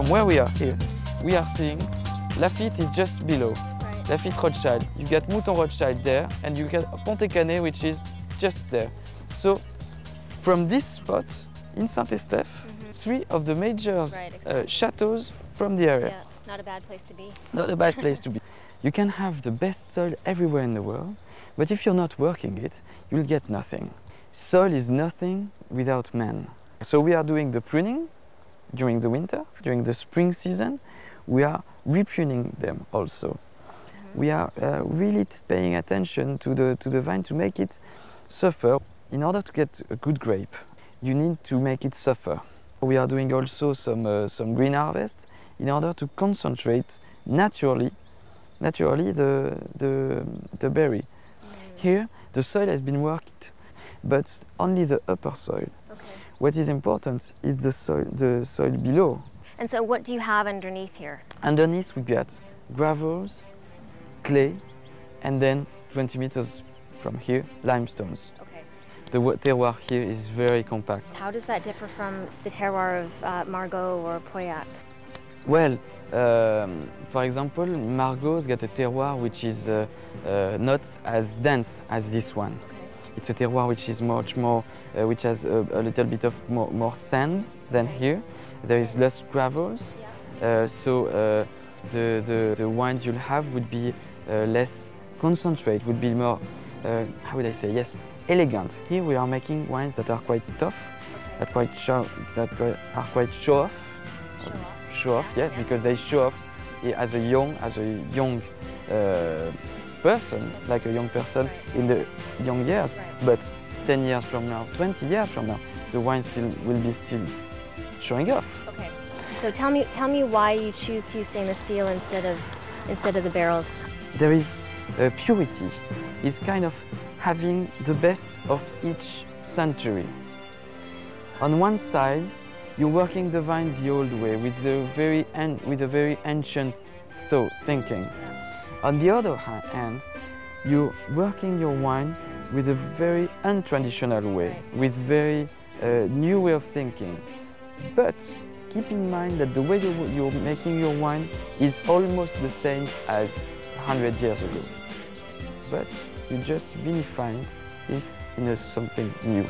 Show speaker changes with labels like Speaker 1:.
Speaker 1: from where we are here, we are seeing Lafite is just below.
Speaker 2: Right.
Speaker 1: Lafite Rothschild. You get Mouton Rothschild there, and you get Pontet Canet, which is just there. So from this spot in Saint-Estèphe, three of the major chateaux from the area.
Speaker 2: Yeah, not a bad place to be.
Speaker 1: Not a bad place to be. You can have the best soil everywhere in the world, but if you're not working it, you'll get nothing. Soil is nothing without man. So we are doing the pruning during the winter, during the spring season. We are repruning them also. We are really paying attention to the vine to make it suffer. In order to get a good grape, you need to make it suffer. We are doing also some green harvest in order to concentrate naturally the berry. Here, the soil has been worked, but only the upper soil.
Speaker 2: Okay.
Speaker 1: What is important is the soil below.
Speaker 2: And so what do you have underneath here?
Speaker 1: Underneath we got gravels, clay, and then 20 meters from here, limestones.
Speaker 2: Okay.
Speaker 1: The terroir here is very compact.
Speaker 2: How does that differ from the terroir of Margaux or Pauillac?
Speaker 1: Well, for example, Margaux's got a terroir which is not as dense as this one.
Speaker 2: Okay.
Speaker 1: It's a terroir which is much more, which has a little bit of more sand than here. There is less gravels, so the wines you'll have would be less concentrate, would be more, how would I say, yes, elegant. Here we are making wines that are quite tough, that are quite show off. Show off, yes, because they show off as a young person, like a young person in the young years. But 10 years from now, 20 years from now, the wine will be still showing off.
Speaker 2: Okay. So tell me why you choose to use stainless steel instead of the barrels.
Speaker 1: There is purity. It's kind of having the best of each century. On one side, you're working the vine the old way with a very ancient thinking. On the other hand, you're working your wine with a very untraditional way, with very new way of thinking. But keep in mind that the way you're making your wine is almost the same as 100 years ago. But you just vinified it in something new.